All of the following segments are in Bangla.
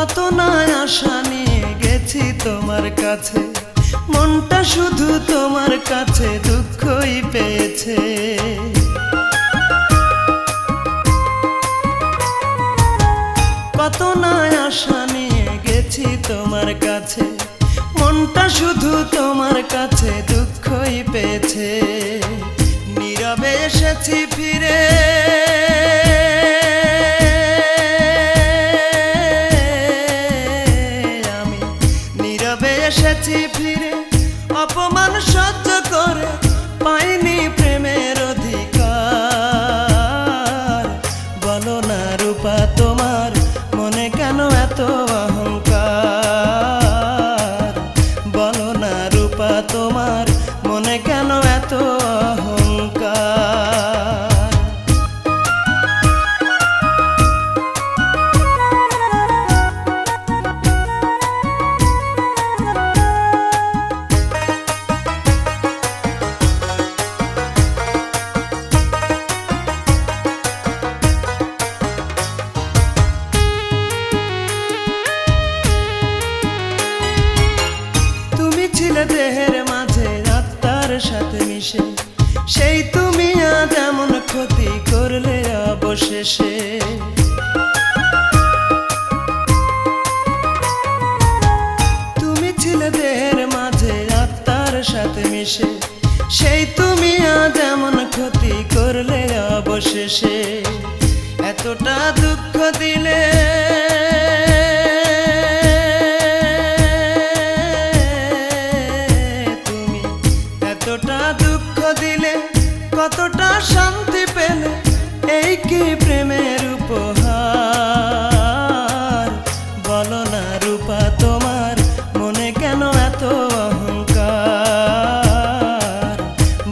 কত না আশা নিয়ে গেছি তোমার কাছে, মনটা শুধু তোমার কাছে দুঃখই পেয়েছে। কত না আশা নিয়ে গেছি তোমার কাছে, মনটা শুধু তোমার কাছে দুঃখই পেয়েছে। নীরবে এসেছি ফিরে, আমি নীরবে এসেছি ফিরে, অপমান সহ্য করে পাইনি প্রেমের অধিকার। বলো না রূপা তোমার মনে কেন এত অহংকার, বলো না রূপা তোমার মনে কেন এত অহংকার। দেহের মাঝে আত্মার সাথে মিশে, সেই তুমি আজ এমন ক্ষতি করলে অবশেষে। তুমি ছিলে দেহের মাঝে আত্মার সাথে মিশে, সেই তুমি আজ এমন ক্ষতি করলে অবশেষে। এতটা দুঃখ দিলে, দুঃখ দিলে কতটা শান্তি পেলে, এই কি প্রেমের উপহার। বলো না রূপা তোমার মনে কেন এত অহংকার,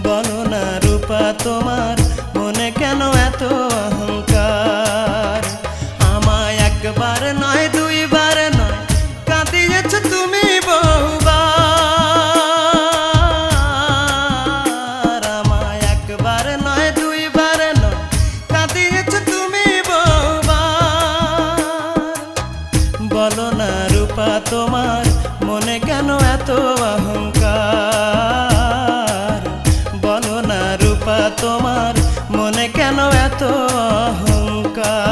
বলো না রূপা তোমার মনে কেন এত অহংকার। আমায় একবার নয় দুইবার নয় কাঁদিয়েছ তুমি বহুবার, আমায় একবার নয় দুইবার নয় কাঁদিয়েছ তুমি বহুবার। বলো না রূপা তোমার মনে কেন এত অহংকার, বলো না রূপা তোমার মনে কেন এত অহংকার।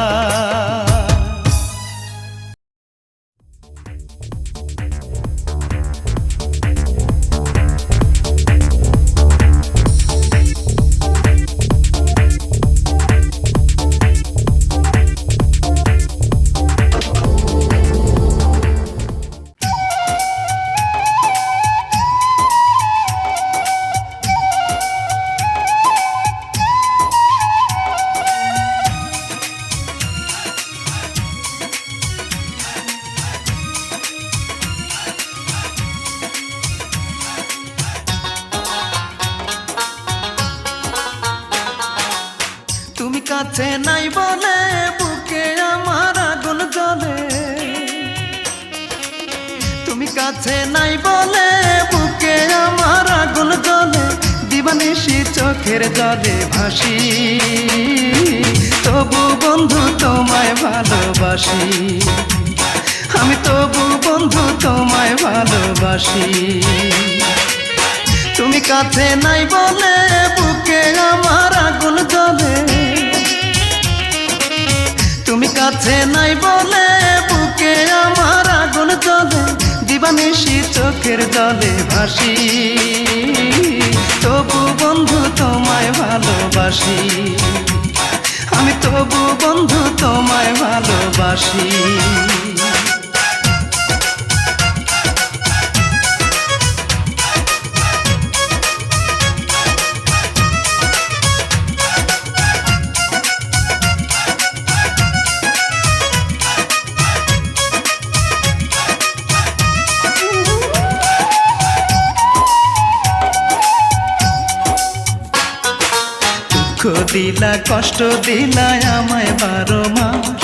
তুমি কাছে নাই বলে বুকে আমার আগুন জ্বলে, তুমি কাছে নাই বলে বুকে আমার আগুন জ্বলে। দিবানিশি চোখের জলে ভাসি, তবু বন্ধু তোমায় ভালোবাসি, আমি তবু বন্ধু তোমায় ভালোবাসি। তুমি কাছে নাই বলে বুকে আমার আগুন জ্বলে, তুমি কাছে নাই বলে বুকে আমার আগুন জ্বলে। দিবানিশি চোখের জলে ভাসি, তবু বন্ধু তোমায় ভালোবাসি, আমি তবু বন্ধু তোমায় ভালোবাসি। দুঃখ দিলা কষ্ট দিলা আমায় 12 মাস,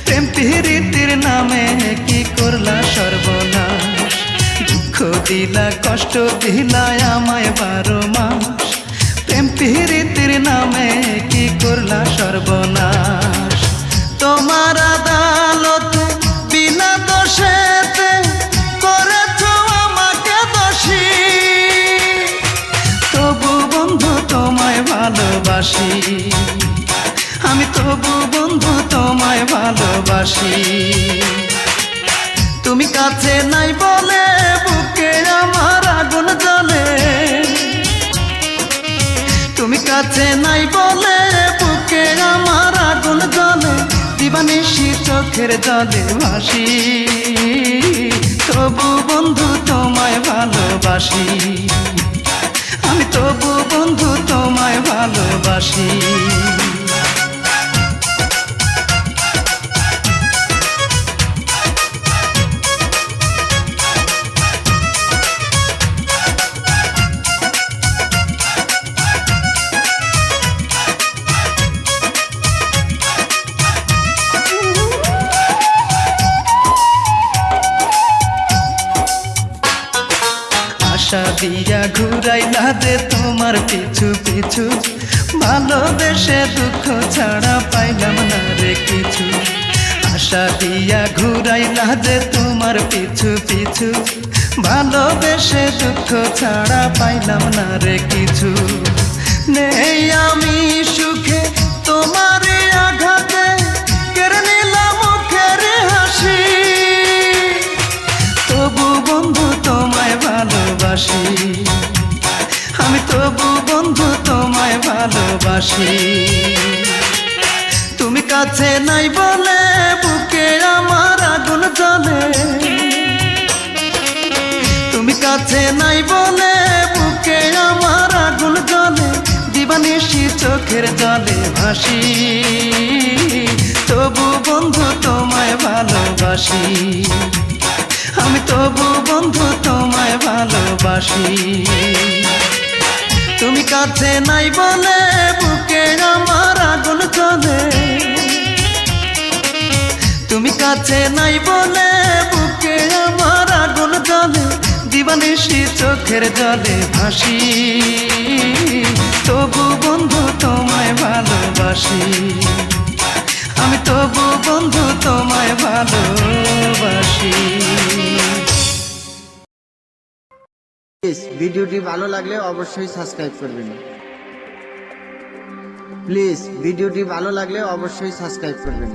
প্রেম প্রীতির নামে কি করলা সর্বনাশ। দুঃখ দিলা কষ্ট দিলা আমায় 12 মাস, প্রেম প্রীতির নামে কি করলা সর্বনাশ। তোমার আদালতে বিনা বাসি। তুমি কাছে নাই বলে বুকে আমার আগুন জ্বলে, তুমি কাছে নাই বলে বুকে আমার আগুন জ্বলে, দিবানিশি চোখের জলে ভাসি। তবু বন্ধু তোমায় ভালোবাসি, আমি তবু বন্ধু তোমায় ভালোবাসি। আশা দিয়া ঘুরাইলা যে তোমার পিছু পিছু, ভালোবেসে দুঃখ ছাড়া পাইলাম না রে কিছু। আশা দিয়া ঘুরাইলা যে তোমার পিছু পিছু, ভালোবেসে দুঃখ ছাড়া পাইলাম না রে কিছু। নেই আমি সুখে তোমার আঘাতে, কেড়ে নিলাম মুখের হাসি। তবু বন্ধু তোমায় ভালোবাসি, আমি তবু বন্ধু তোমায় ভালোবাসি। তুমি কাছে নাই বলে বুকে আমার আগুন জ্বলে, তুমি কাছে নাই বলে বুকে আমার আগুন জ্বলে, দিবানিশি চোখের জলে ভাসি। তবু বন্ধু তোমায় ভালোবাসি, আমি তবু বন্ধু তোমায় ভালোবাসি। তুমি কাছে নাই বলে বুকে আমার আগুন জ্বলে, তুমি কাছে নাই বলে বুকে আমার আগুন জ্বলে, দিবানিশি চোখের জলে ভাসি। তবু বন্ধু তোমায় ভালোবাসি, আমি তবু বন্ধু তোমায় ভালোবাসি। ভিডিওটি ভালো লাগলে অবশ্যই সাবস্ক্রাইব করবেন। প্লিজ ভিডিওটি ভালো লাগলে অবশ্যই সাবস্ক্রাইব করবেন।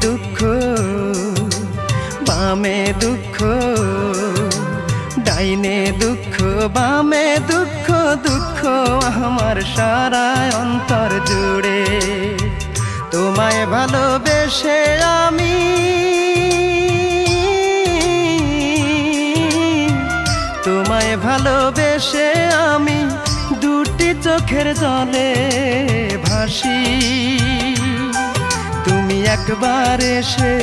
দুঃখ বামে দুঃখ, ডাইনে দুঃখ বামে দুঃখ, দুঃখ আমার সারা অন্তর জুড়ে। তোমায় ভালোবেসে আমি, তোমায় ভালোবেসে আমি দুটি চোখের জলে ভাসি। তুমি একবার এসে,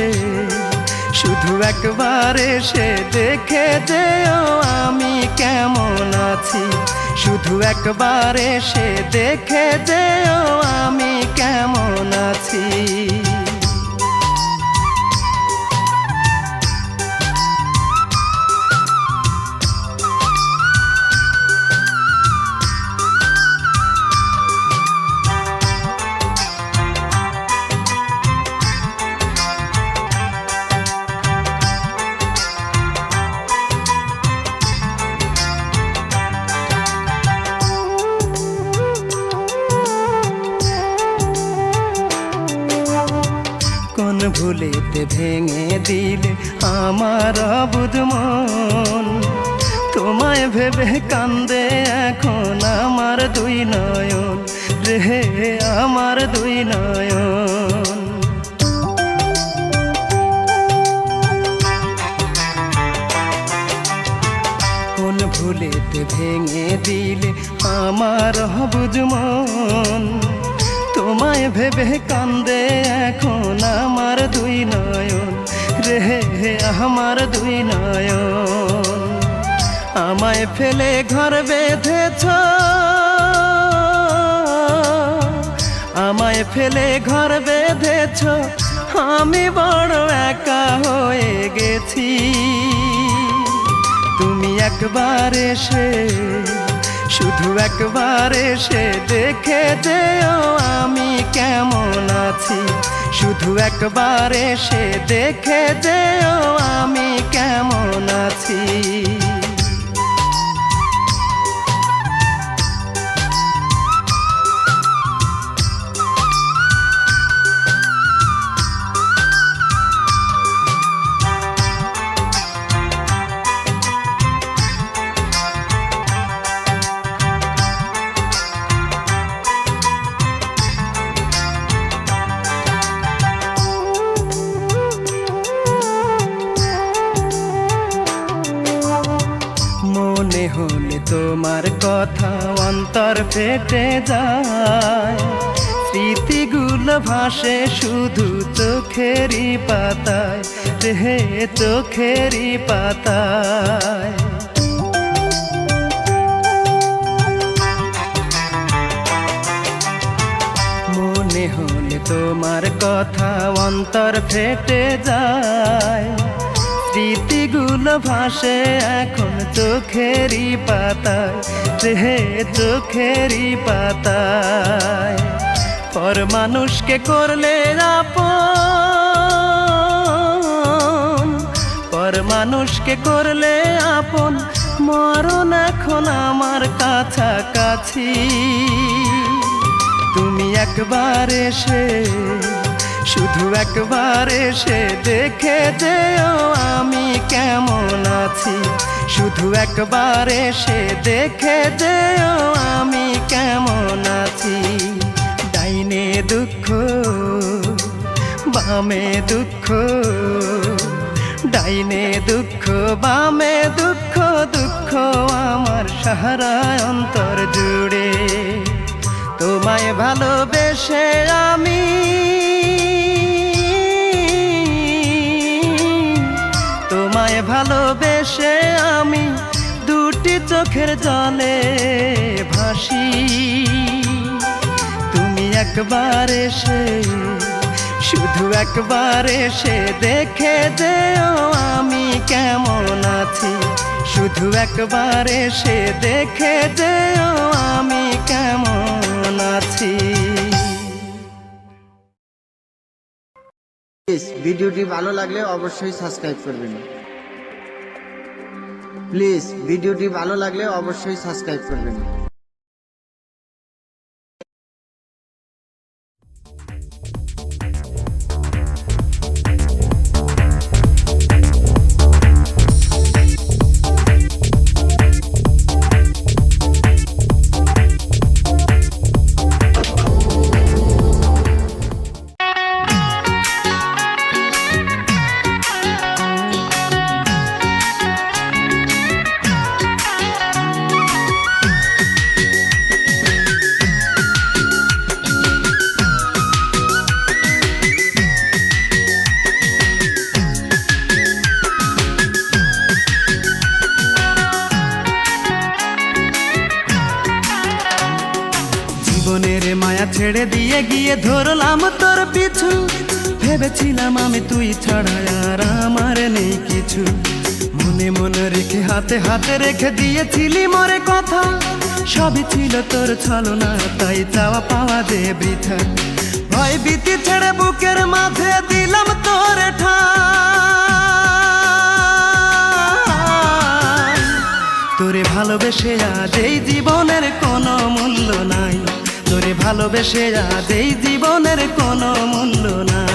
শুধু একবার এসে দেখে যেও আমি কেমন আছি, শুধু একবার এসে দেখে যেও আমি কেমন আছি। কোন ভুলেতে ভেঙে দিলে আমার অবুঝ মন, তোমায় ভেবে কান্দে এখন আমার দুই নয়ন রে, আমার দুই নয়ন। কোন ভুলেতে ভেঙে দিলে আমার হবুজ মন তোমায় ভেবে কান্দে এখন আমার দুই নয়ন রে হে আমার দুই নয়ন। আমায় ফেলে ঘর বেঁধেছ, আমায় ফেলে ঘর বেঁধেছ, আমি বড় একা হয়ে গেছি। তুমি একবার এসে, শুধু একবার এসে দেখে যেও আমি কেমন আছি। শুধু একবার এসে দেখে যেও আমি কেমন আছি। মনে হলে তোমার কথা অন্তর ফেটে যায়, স্মৃতিগুলো ভাসে শুধু চোখেরই পাতায় রে চোখেরই পাতায়। মনে হলে তোমার কথা অন্তর ফেটে যায়, স্মৃতিগুলো ভাসে এখন চোখেরই পাতায় রে চোখেরই পাতায়। পর মানুষকে করলে আপন, পর মানুষকে করলে আপন, মরণ এখন আমার কাছাকাছি। তুমি একবার এসে, শুধু একবার এসে দেখে যেও আমি কেমন আছি। শুধু একবার এসে দেখে যেও আমি কেমন আছি। ডাইনে দুঃখ বামে দুঃখ, ডাইনে দুঃখ বামে দুঃখ, দুঃখ আমার সারা অন্তর জুড়ে। তোমায় ভালোবেসে আমি, তোমায় ভালোবেসে আমি দুটি চোখের জলে ভাসি। তুমি একবার এসে, শুধু একবার এসে দেখে যেও আমি কেমন আছি। শুধু একবার এসে দেখে যেও আমি কেমন আছি। প্লিজ ভিডিওটি ভালো লাগলে অবশ্যই সাবস্ক্রাইব করবেন। প্লিজ ভিডিওটি ভালো লাগলে অবশ্যই সাবস্ক্রাইব করবেন। জীবনের মায়া ছেড়ে দিয়ে গিয়ে ধরলাম তোর পিছু। ভেবেছিলাম আমি তুই ছাড়া আর আমার নেই কিছু। মনে মনে রেখে হাতে হাতে রেখে দিয়েছিলি মোরে কথা। সবই ছিল তোর ছলনা, তাই চাওয়া পাওয়া যে বৃথা। ভয় ভীতি ছেড়ে বুকের মাঝে দিলাম তোর ঠাঁই। তোরে ভালোবেসে আজ এই জীবনের কোনো মূল্য নাই। তোরে ভালোবেসে আজ এই জীবনের কোনো মূল্য নাই।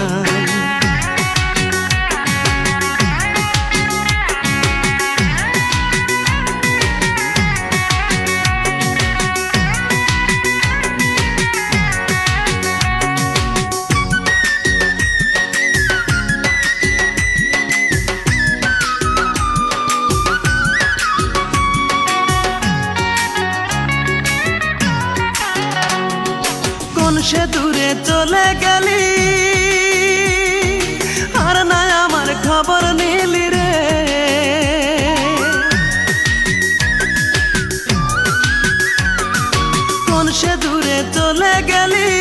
সে দূরে চলে গেলি, আর না আমার খবর নিলি রে। কোন সে দূরে চলে গেলি,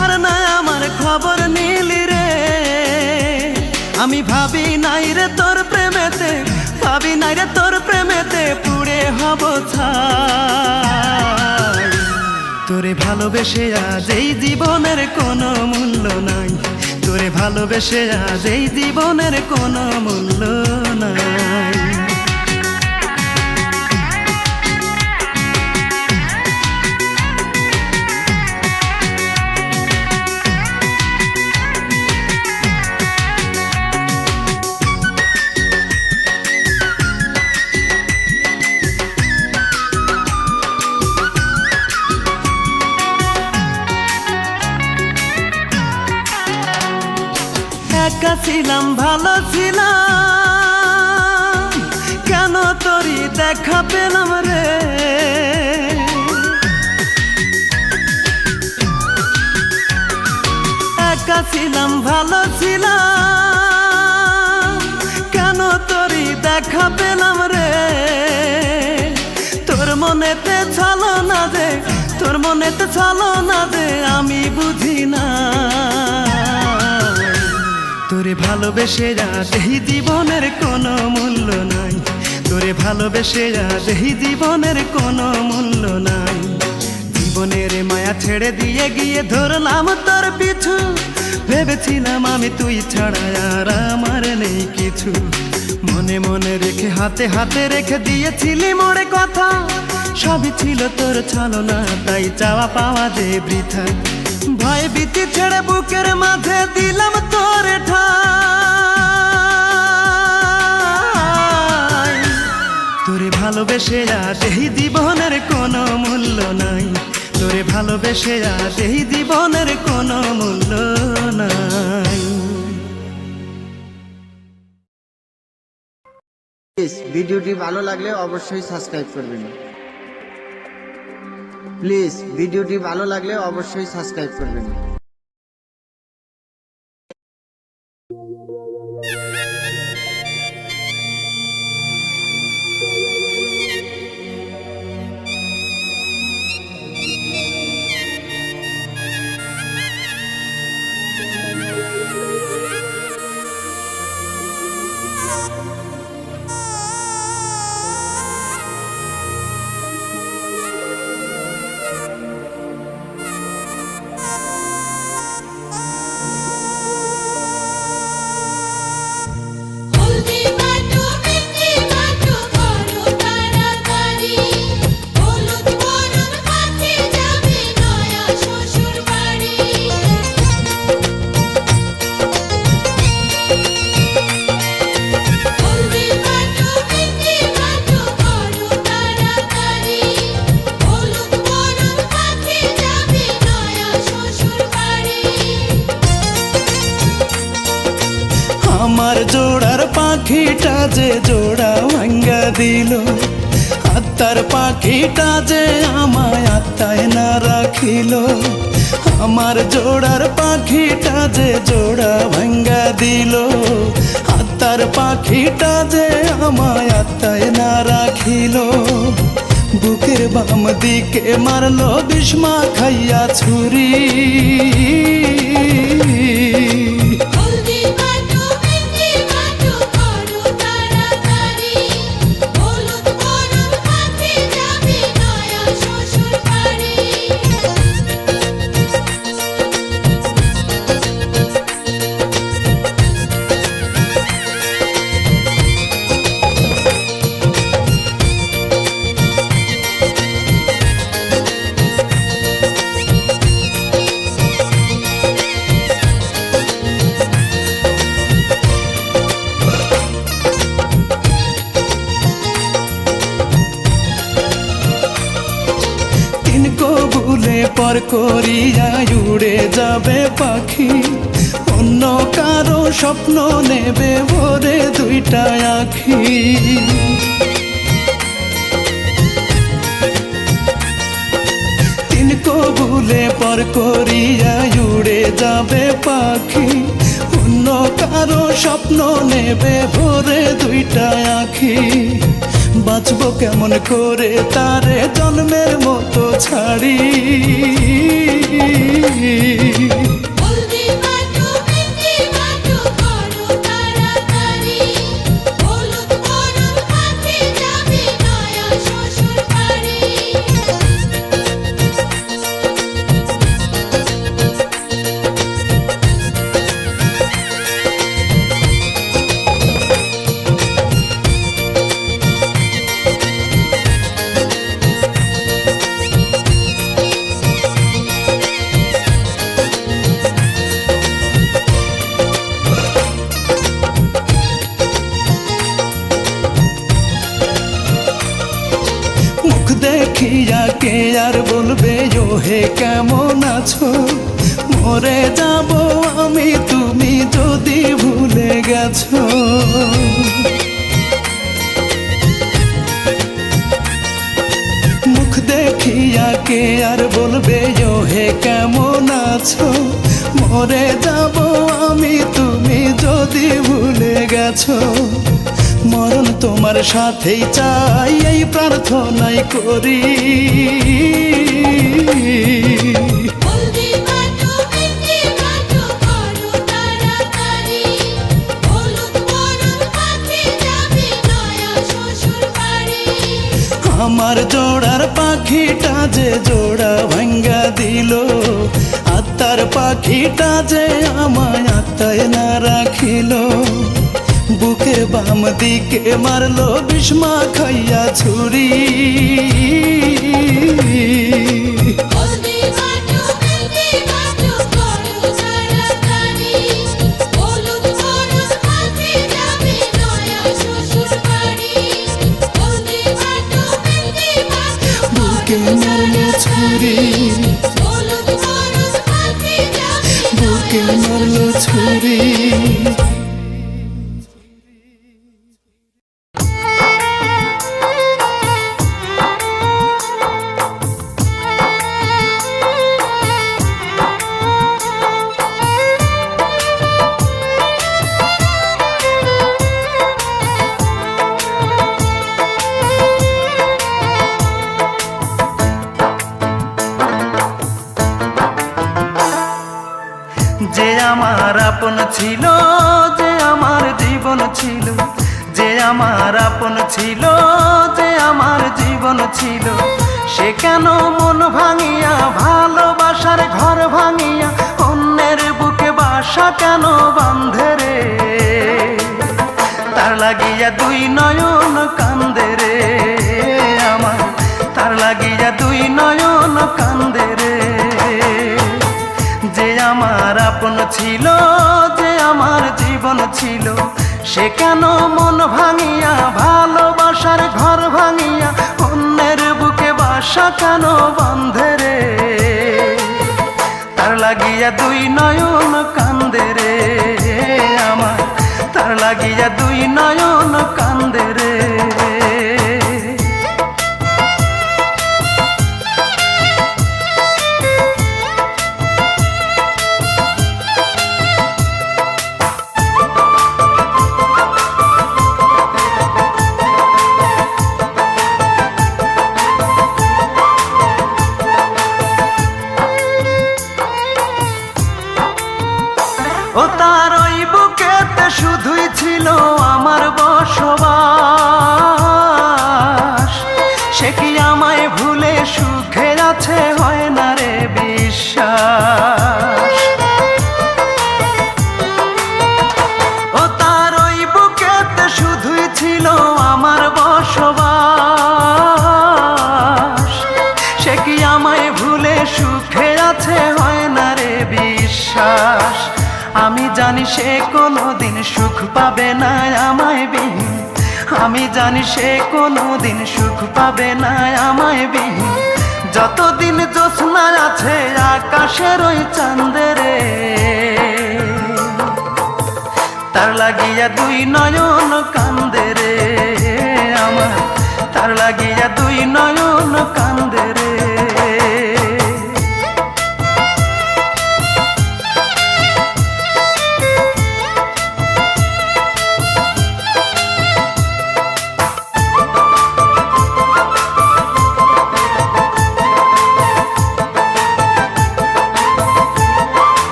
আর না আমার খবর নিলি রে। আমি ভাবি নাই রে তোর প্রেমেতে, ভাবি নাই রে তোর প্রেমেতে পুড়ে হব ছাই। তোরে ভালোবেসে আজ এই জীবনের কোনো মূল্য নাই, তোরে ভালোবেসে আজ এই জীবনের কোনো মূল্য নাই। একা ছিলাম ভালো ছিলাম, কেন তোরই দেখা পেলাম রে। একা ছিলাম ভালো ছিলাম, কেন তোরই দেখা পেলাম রে। তোর মনেতে ছলো না যে, তোর মনেতে ছলো না যে আমি বুঝি না। তোরে ভালোবেসে আজ এই জীবনের কোনো মূল্য নাই, তোরে ভালোবেসে আজ এই জীবনের কোনো মূল্য নাই। জীবনের মায়া ছেড়ে দিয়ে গিয়ে ধরলাম তোর পিছু, ভেবেছিলাম আমি তুই ছাড়া আর আমার নেই কিছু। মনে মনে রেখে হাতে হাতে রেখে দিয়েছিলি মোড়ে কথা, সবই ছিল তোর ছলনা, তাই চাওয়া পাওয়া যে বৃথা। ভয় ভীতি ছেড়ে বুকের মাঝে দিলাম তোর ঠাই। তোরে ভালোবেসে আজ এই জীবনের কোনো মূল্য নাই, তোরে ভালোবেসে আজ এই জীবনের কোনো মূল্য নাই। প্লিজ ভিডিওটি ভালো লাগলে অবশ্যই সাবস্ক্রাইব করবেন। প্লিজ ভিডিওটি ভালো লাগলে অবশ্যই সাবস্ক্রাইব করবেন। আমার জোড়ার পাখিটা যে জোড়া ভাঙ্গা দিল, আত্মার পাখিটা যে আমায় আত্মায় না রাখিল। আমার জোড়ার পাখিটা যে জোড়া ভাঙ্গা দিল, আত্মার পাখিটা যে আমায় আত্মায় না রাখিল। বুকের বাম দিকে মারলো বিষ্মা খাইয়া ছুরি, পর করিয়া উড়ে যাবে পাখি, অন্য কারো স্বপ্ন নেবে ভরে দুইটা আখি। তিন ভুলে পর করিয়া উড়ে যাবে পাখি, অন্য কারো স্বপ্ন নেবে ভরে দুইটা আঁখি। বাঁচবো কেমন করে তারে জন্মের মতো ছাড়ি। দেখিয়া কে আর বলবে ও হে কেমন আছো, মরে যাব আমি তুমি যদি ভুলে গেছো। মুখ দেখিয়া কে আর বলবে ও হে কেমন আছো, মরে যাব আমি তুমি যদি ভুলে গেছো। মরণ তোমার সাথেই চাই এই প্রার্থনাই করি। আমার জোড়ার পাখিটা যে জোড়া ভাঙ্গা দিল, আত্মার পাখিটা যে আমায় আত্মায় না রাখিল। বুকের বাম দিকে মারলো বিষ্মা খাইয়া ছুরি। বুকে মারলো ছুরি, বুকে মারলো ছুরি। যে আমার আপন ছিল, যে আমার জীবন ছিল, যে আমার আপন ছিল, যে আমার জীবন ছিল, সে কেন মন ভাঙিয়া ভালোবাসার ঘর ভাঙিয়া অন্যের বুকে বাসা কেন বাঁধে রে। তার লাগিয়া দুই নয়ন কান্দে রে আমার, তার লাগিয়া দুই নয়ন কান্দে রে। যে আমার আপন ছিল, যে আমার জীবন ছিল, সে কেন মন ভাঙিয়া ভালোবাসার ঘর ভাঙিয়া অন্যের বুকে বাসা কেন বাঁধে রে। তার লাগিয়া দুই নয়ন কান্দে রে আমার, তার লাগিয়া দুই নয়ন কান্দে রে। ও তার ওই বুকেতে শুধুই ছিল আমার বসবাস, সে কি আমায় ভুলে সুখে আছে হয় না রে বিশ্বাস। ও তার ওই বুকেতে শুধুই ছিল আমার বসবাস, সে কি আমায় ভুলে সুখে আছে হয় না রে বিশ্বাস। আমি জানি সে কোনোদিন সুখ পাবে না আমায় বিহীন, আমি জানি সে কোনোদিন সুখ পাবে না আমায় বিহীন। যতদিন জ্যোৎস্না আছে আকাশের ওই চাঁদরে, তার লাগিয়া দুই নয়ন কান্দে রে আমার, তার লাগিয়া দুই নয়ন কান্দে রে।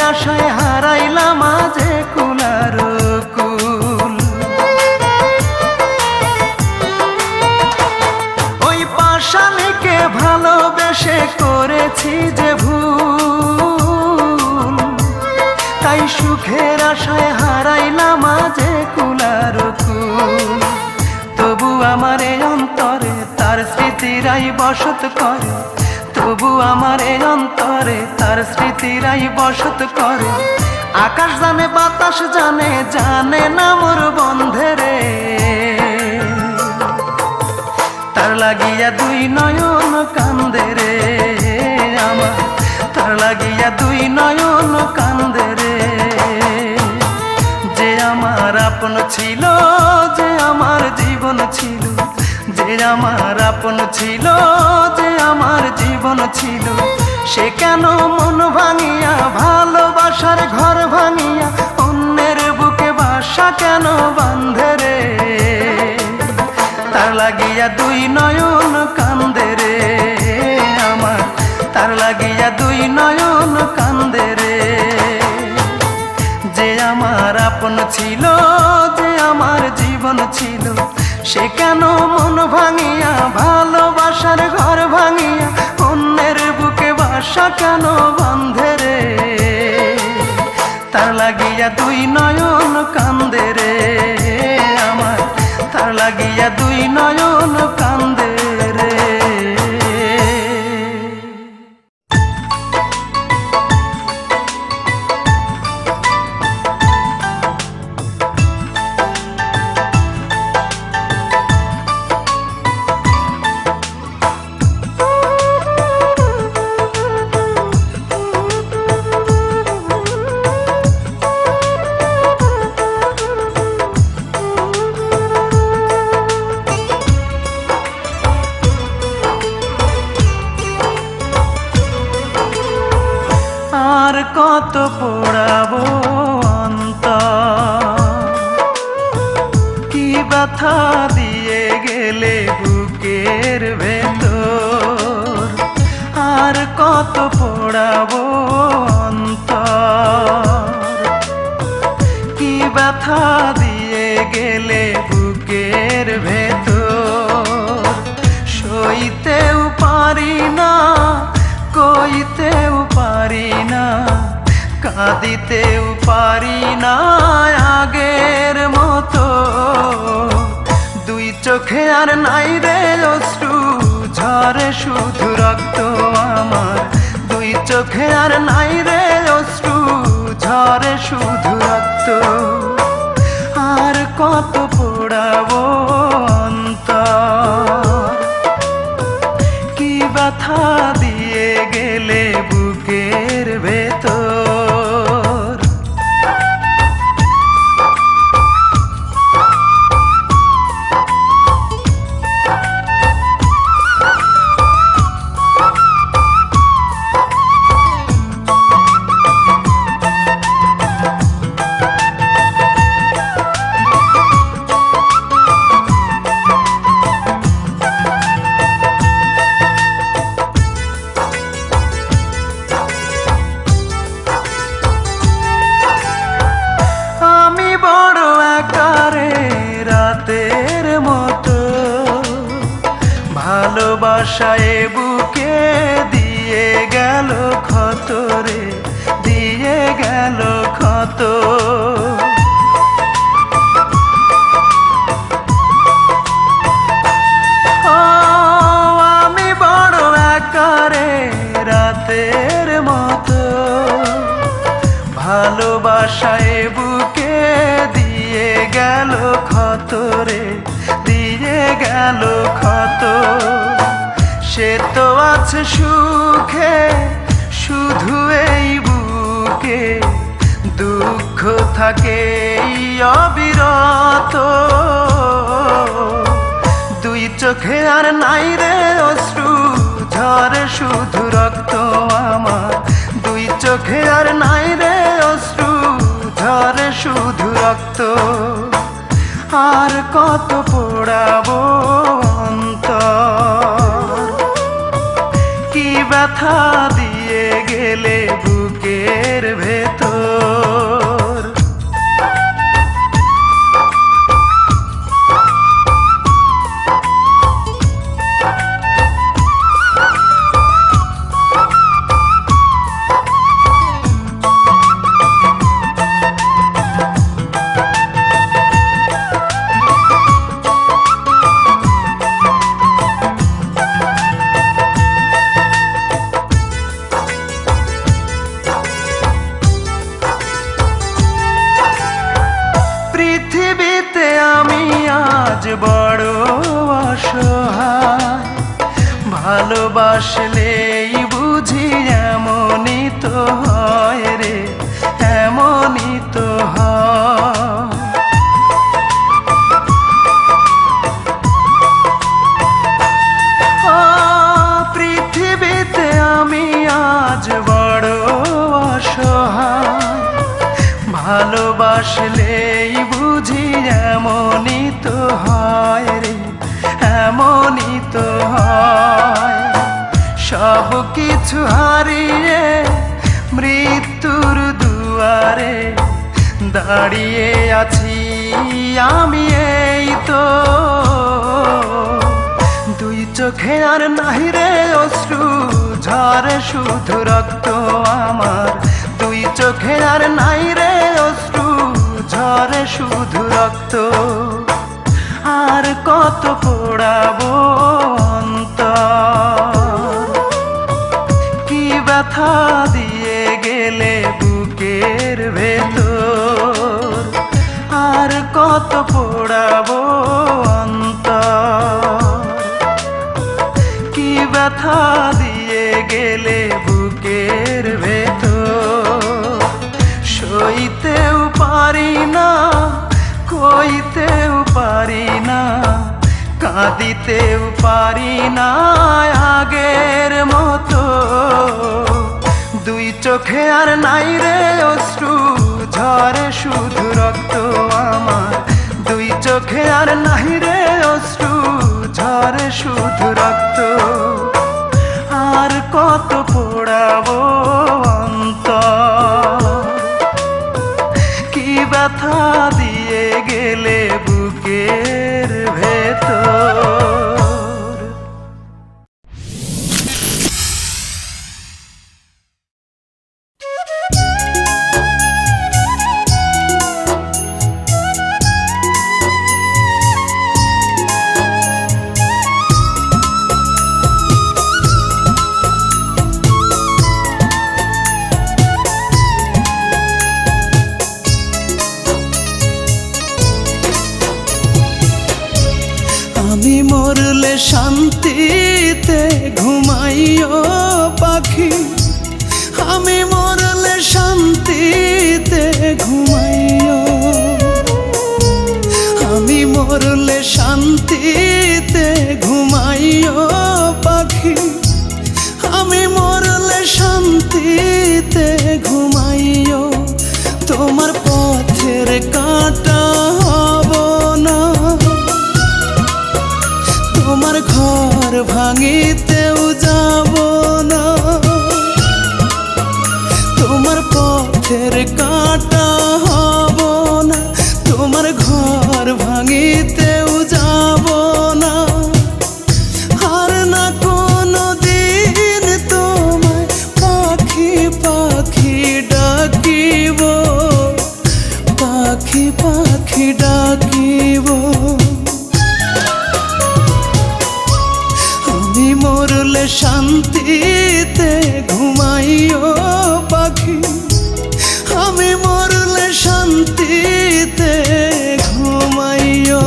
আশায় হারাইলাম আজে কুলার কুল। ওই পাষাণীকে ভালোবেসে করেছি যে ভুল, তাই সুখের আশায় হারাইলাম আজে কুলার কুল। তবু আমার এই অন্তরে তার স্মৃতিরাই বসত করে, তবু আমার এই অন্তরে তার স্মৃতিরাই বসত করে। আকাশ জানে বাতাস জানে, জানে না মোর বন্ধেরে। তার লাগিয়া দুই নয়ন কান্দে রে আমার, তার লাগিয়া দুই নয়ন কান্দে রে। যে আমার আপন ছিল, যে আমার জীবন ছিল, যে আমার আপন ছিল, যে আমার জীবন ছিল, সে কেন মন ভাঙিয়া ভালোবাসার ঘর ভাঙিয়া অন্যের বুকে বাসা কেন বাঁধে রে। তার লাগিয়া দুই নয়ন কান্দে রে আমার, তার লাগিয়া দুই নয়ন কান্দে রে। যে আমার আপন ছিল, যে আমার জীবন ছিল, সে কেন মন ভাঙিয়া ভালোবাসার ঘর ভাঙিয়া অন্যের বুকে বাসা কেন বাঁধে রে। তার লাগিয়া দুই নয়ন কান্দে রে আমার, তার লাগিয়া দুই নয়ন কান্দে রে। আর কত পোড়াবো অন্তর, কি ব্যথা দিয়ে গেলে বুকের ভেতর। আর কত পোড়াবো অন্তর, কি ব্যথা দিয়ে গেলে বুকের ভেতর। সইতেও পারি না, কইতেও পারি না, কাঁদিতেও পারি না আগের মতো। দুই চোখে আর নাই রে অশ্রু ঝরে শুধু রক্ত আমার, দুই চোখে আর নাই রে অশ্রু ঝরে শুধু রক্ত। আর কত পোড়াবো অন্তর, কি ব্যথা দিয়ে গেলে বুকের ভেতর। ভালোবাসায় বুকে দিয়ে গেল ক্ষত রে, দিয়ে গেল ক্ষত। আমি বড় আকারে রাতের মতো, ভালোবাসায় বুকে দিয়ে গেল ক্ষত রে, দিয়ে গেল ক্ষত। সে তো আছে সুখে শুধু এই বুকে, দুঃখ থাকে অবিরত। দুই চোখে আর নাই রে অশ্রু ঝরে শুধু রক্ত আমার, দুই চোখে আর নাই রে অশ্রু ঝরে শুধু রক্ত। আর কত পোড়াবো অন্তর, কি ব্যথা দিয়ে গেলে বুকের ভেতর। পৃথিবীতে আমি আজ বড় অসহায়, ভালোবাসলেই বুঝি এমনই তো হয় রে, এমনই তো হয়। পৃথিবীতে আমি আজ বড় অসহায়, ভালোবাসলেই বুঝি এমনই তো হয় রে, এমনই তো হয়। সব কিছু হারিয়ে মৃত্যুর দুয়ারে দাঁড়িয়ে আছি আমি, এই তো দুই চোখে আর নাহি রে অশ্রু ঝরে শুধু রক্ত আমার, দুই চোখে আর নাই রে অশ্রু ঝরে শুধু রক্ত। আর কত পোড়াবো অন্তর, কি ব্যথা দিয়ে গেলে বুকের ভেতর, আর কত পোড়াবো অন্তর, কি ব্যথা দিয়ে গেলে বুকের ভেতর। সইতেও পারি না, কইতেও পারি না, কাঁদিতেও পারি না আগের মতো। দুই চোখে আর নাই রে অশ্রু ঝরে শুধু রক্ত আমার, দুই চোখে আর নাই রে অশ্রু ঝরে শুধু রক্ত। আর কত পোড়াবো অন্তর, কি ব্যথা দিয়ে গেলে বুকের ভেতর। আমি মরলে শান্তিতে ঘুমাইও পাখি, আমি মরলে শান্তিতে ঘুমাইও, আমি মরলে শান্তিতে ঘুমাইও পাখি, আমি মরলে শান্তিতে ঘুমাইও। তোমার পথের কাঁটা হব না, তোমার ঘর ভাঙিতেও যাব না, তোমার পথের কাঁটা হব না, তোমার ঘর ভাঙিতেও যাব না। আর না কোনো দিন তোমায় পাখি পাখি ডাকিব, পাখি পাখি ডাকিব। আমি মরলে শান্তিতে ঘুমাইও পাখি, আমি মরলে শান্তিতে ঘুমাইও।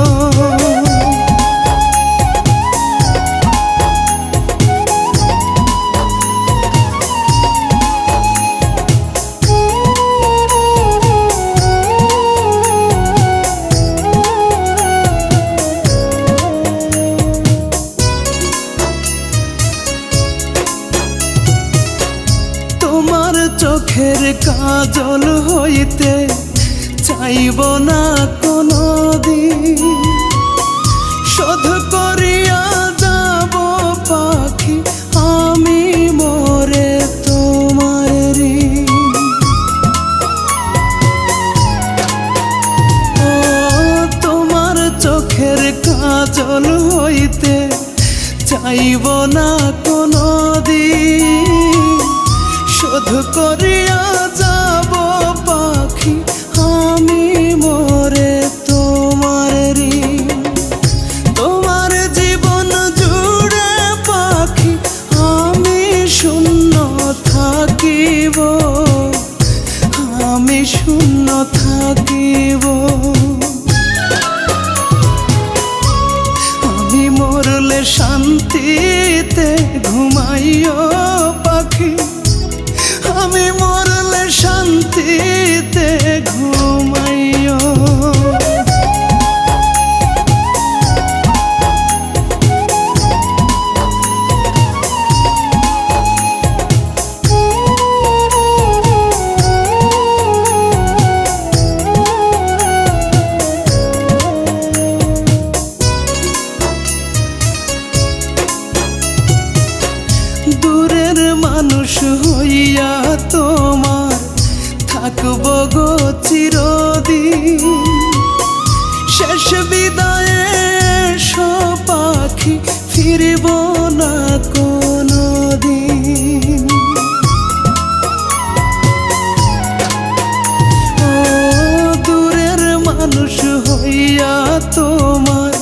তোমার চোখের কাজল হইতে চাইব না কোনো দিন, শোধ করিয়া যাব পাখি আমি মরে তোমার ঋণ। শোধ করিয়া যাব পাখি আমি মোরে তোমার ঋণ। তোমার জীবন জুড়ে পাখি আমি শূন্য থাকিব, আমি শূন্য থাকিব। আমি মরলে শান্তিতে ঘুমাইও পাখি, আমি মরলে শান্তিতে ঘুমাইও। দূরের মানুষ হইয়া তোমার থাকব গো চিরদিন। শেষ বিদায়ে এসো পাখি ফিরব না কোনো দিন। ও দূরের মানুষ হইয়া তোমার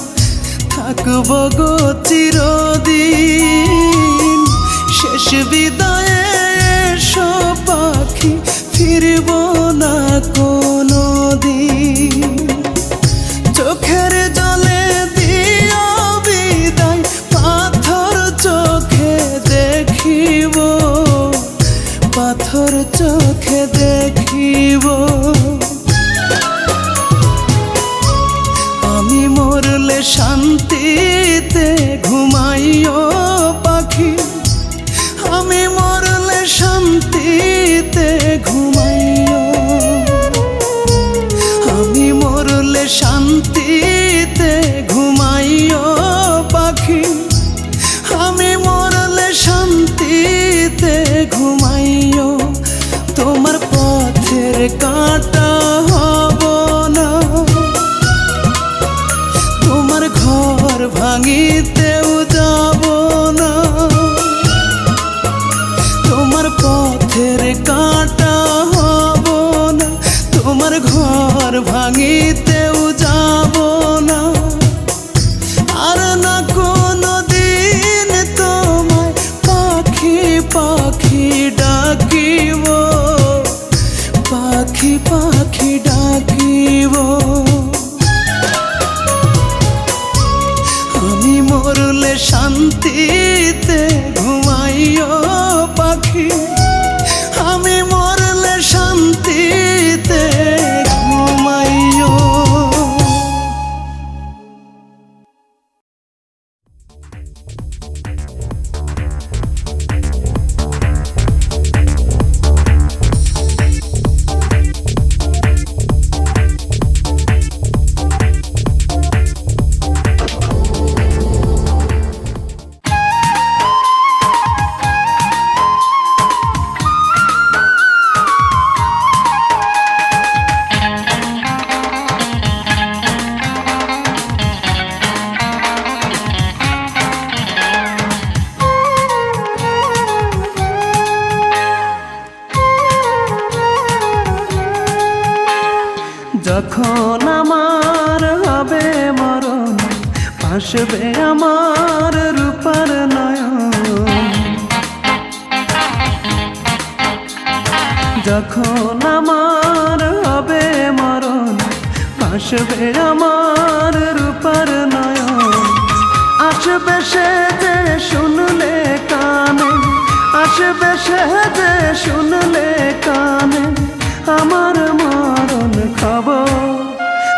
থাকব গো চিরদিন। শেষ বিদায়ে এসো পাখি ফিরব না কোনো দিন। চোখের জলে দিও বিদায় পাথর চোখে দেখিব, পাথর চোখে দেখিব। আমি মরলে শান্তিতে ঘুমাইও পাখি, আমি মরলে শান্তিতে ঘুমাইও। আমি মরলে শান্তিতে ঘুমাইও পাখি, আমি মরলে শান্তিতে ঘুমাইও। তোমার পথের কাঁটা হব না, তোমার ঘর ভাঙিতেও যাব না। তোমার পথের কাঁটা হব না, তোমার ঘর ভাঙিতেও যাব না। আর না কোনো দিন তোমায় পাখি পাখি ডাকিব, পাখি পাখি ডাকিব। আমি মরলে শান্তিতে ঘুমাইও পাখি, আমি মরলে শান্তিতে ঘুমাইও। যখন আমার হবে মরণ, ভাসবে আমার রূপার নয়ন। যখন আমার হবে মরণ, ভাসবে আমার রূপার নয়ন। আসবে সে যে শুনলে কানে, আসবে সে যে শুনলে কানে আমার মরণ খবর।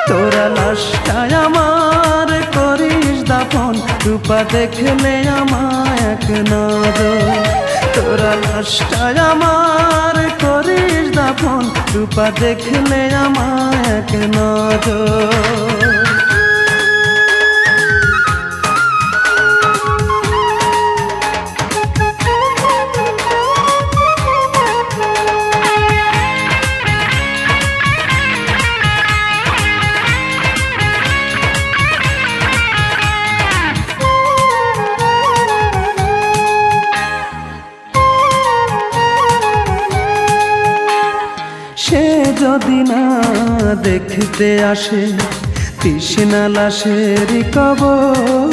তোরা লাশটায় আমার করিস দাফন, রূপা দেখলে আমায় এক নজর। তোরা লাশটায় আমার করিস দাফন, রূপা দেখলে আমায় এক নজর। সে যদি না দেখতে আসে তৃষ্ণা লাশের কবর,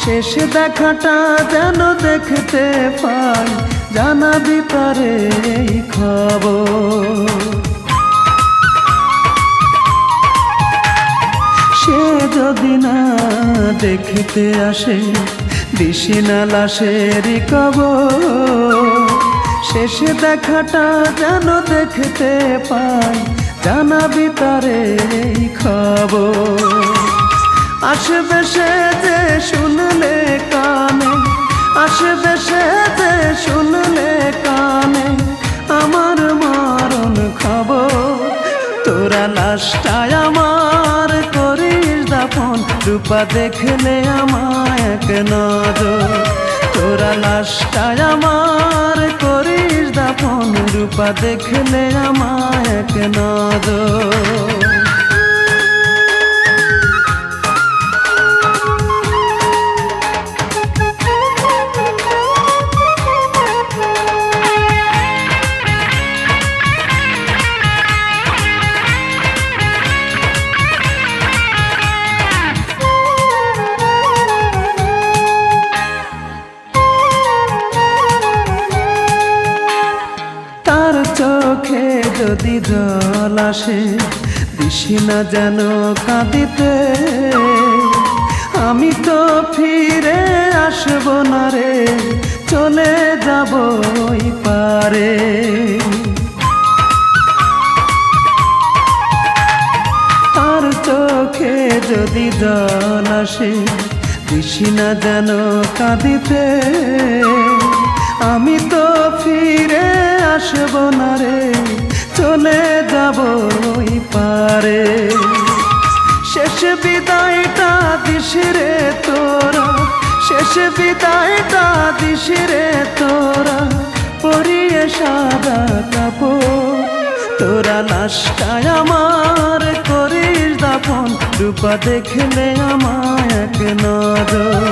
শেষ দেখাটা যেন দেখতে পাই, জানাবি তারে এই খবর। সে যদি না দেখতে আসে তৃষ্ণা লাশের কবর, শেষ দেখাটা যেন দেখতে পাই, জানাবি তারে এই খবর। আসবে সে যে শুনলে কানে, আসবে সে যে শুনলে কানে আমার মরণ খবর। তোরা লাশটায় আমার করিস দাফন, রূপা দেখলে আমায় এক নজর। তোরা লাশটায় আমার করিস দাফন, রূপা দেখলে আমায় এক নজর। তার চোখে যদি জল আসে দিশি না যেন কাঁদিতে, আমি তো ফিরে আসব না রে, চলে যাব ওই পারে। তার চোখে যদি জল আসে দিশি না যেন কাঁদিতে, আমি তো ফিরে আসব না রে, চলে যাব ওই পারে। শেষ বিদায়টা দিস রে তোরা, শেষ বিদায়টা দিস রে তোরা, পরিয়ে সাদা কাপড়। তোরা লাশটায় আমার করিস দাফন, রূপা দেখলে আমায় এক নজর।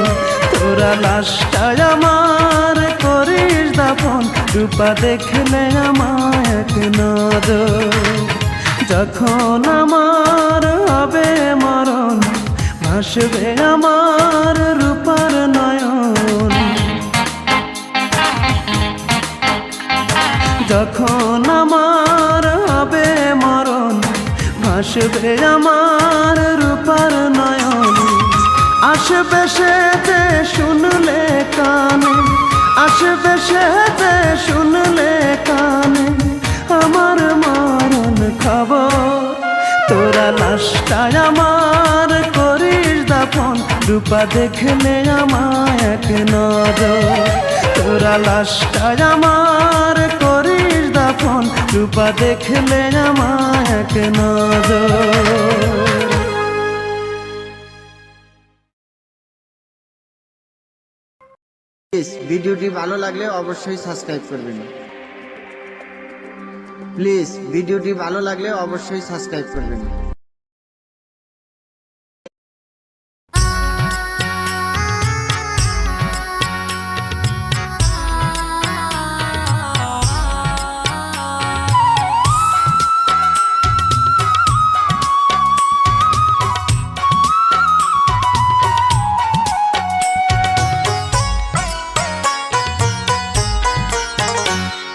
তোরা লাশটায় আমার করিস দাফন, রূপা দেখলে আমায় এক নজর। যখন আমার হবে মরণ, ভাসবে আমার রূপার নয়ন। যখন আমার হবে মরণ, ভাসবে আমার রূপার নয়ন। আসবে সে যে শুনলে কানে, আসবে সে যে শুনলে কানে আমার মরণ খবর। তোরা লাশটায় আমার করিস দাফন, রূপা দেখলে আমায় এক নজর। তোরা লাশটায় আমার করিস দাফন, রূপা দেখলে আমায় এক নজর। প্লিজ ভিডিওটি ভালো লাগলে অবশ্যই সাবস্ক্রাইব করবেন। প্লিজ ভিডিওটি ভালো লাগলে অবশ্যই সাবস্ক্রাইব করবেন।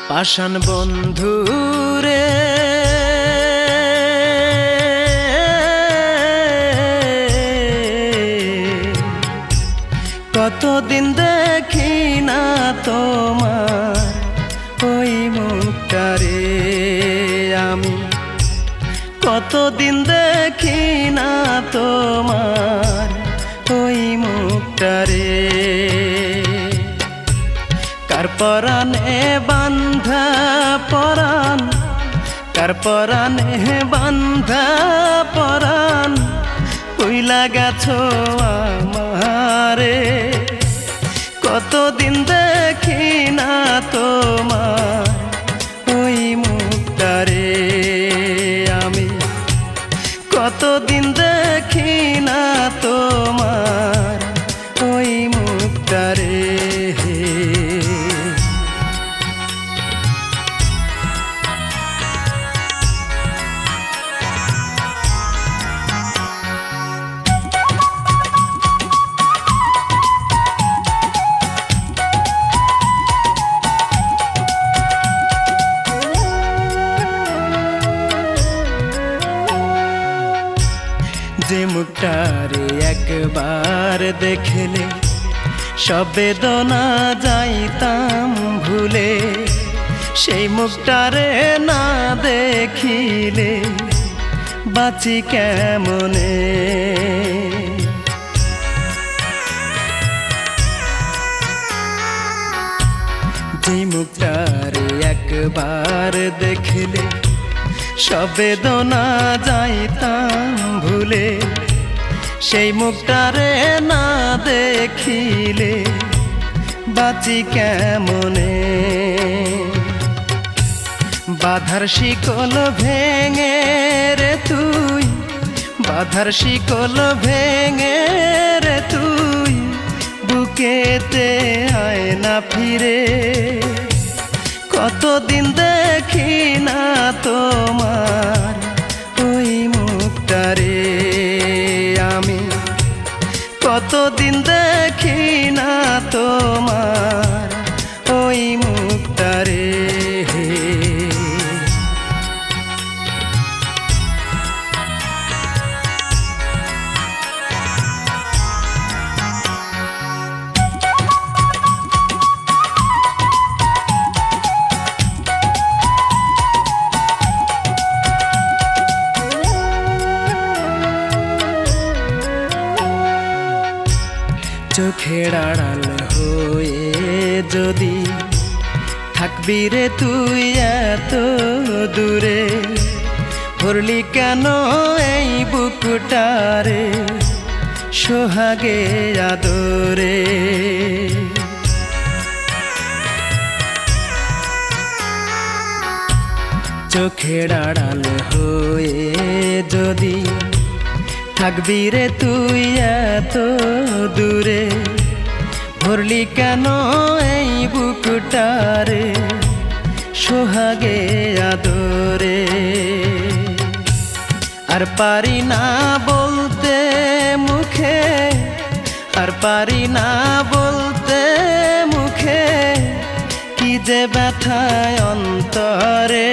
পাষাণ বন্ধু রে, কতদিন দেখি না তোমার ওই মুখটা রে, আমি কতদিন দেখি না তোমার ওই মুখটা রে। কার পরাণে বান্ধা পরাণ, কার পরাণে বান্ধা পরাণ, কইলা গেছো আমারে। কতদিন দেখি না তোমার ওই মুখটা রে, আমি কতদিন দেখি না তোমার ওই মুখটা রে। যে মুখটারে একবার দেখলে সব বেদনা যাইতাম ভুলে, সেই মুখটারে না দেখিলে বাঁচি কেমনে। যে মুখটারে একবার দেখলে সব বেদনা যাইতাম ভুলে, সেই মুখটারে না দেখিলে বাঁচি কেমনে। বাধার শিকল ভেঙে রে তুই, বাধার শিকল ভেঙে রে তুই বুকেতে আয় না ফিরে। কতদিন দেখি না তোমার ওই মুখটারে আমি, কতদিন দেখি না তোমার ওই মুখটারে। চোখের আড়াল হয়ে যদি থাকবি রে তুই এত দূরে, ভরলি কেন এই বুকটারে সোহাগে আদরে। চোখের আড়াল হয়ে যদি থাকবি রে তুই এত দূরে, ভরলি কেন এই বুকটারে সোহাগে আদরে। আর পারি না বলতে মুখে, আর পারি না বলতে মুখে কি যে ব্যথায় অন্তরে।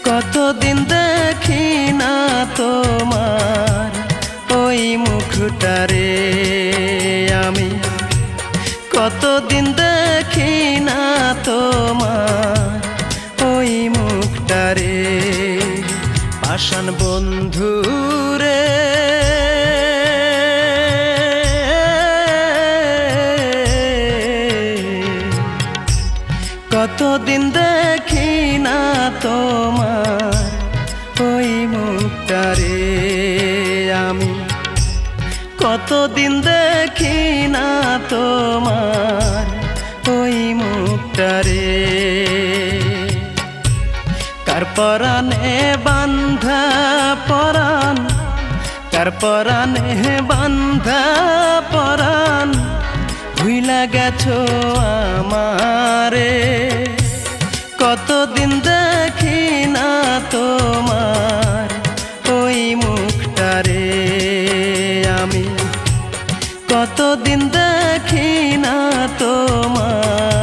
কতদিন দেখি না তোমার ওই মুখটারে আমি, কতদিন দেখি না তোমার ওই মুখটারে। পাষাণ বন্ধুরে কতদিন দেখি না তোমার ওই মুখটারে আমি, কতদিন দেখি না তোমার ওই মুখটারে। কার পরাণে বান্ধা পরাণ, কার পরাণে বান্ধা পরাণ ভুইলা গেছো আমারে। কতদিন দেখি না তোমার ওই মুখটারে আমি, কতদিন দেখি না তোমার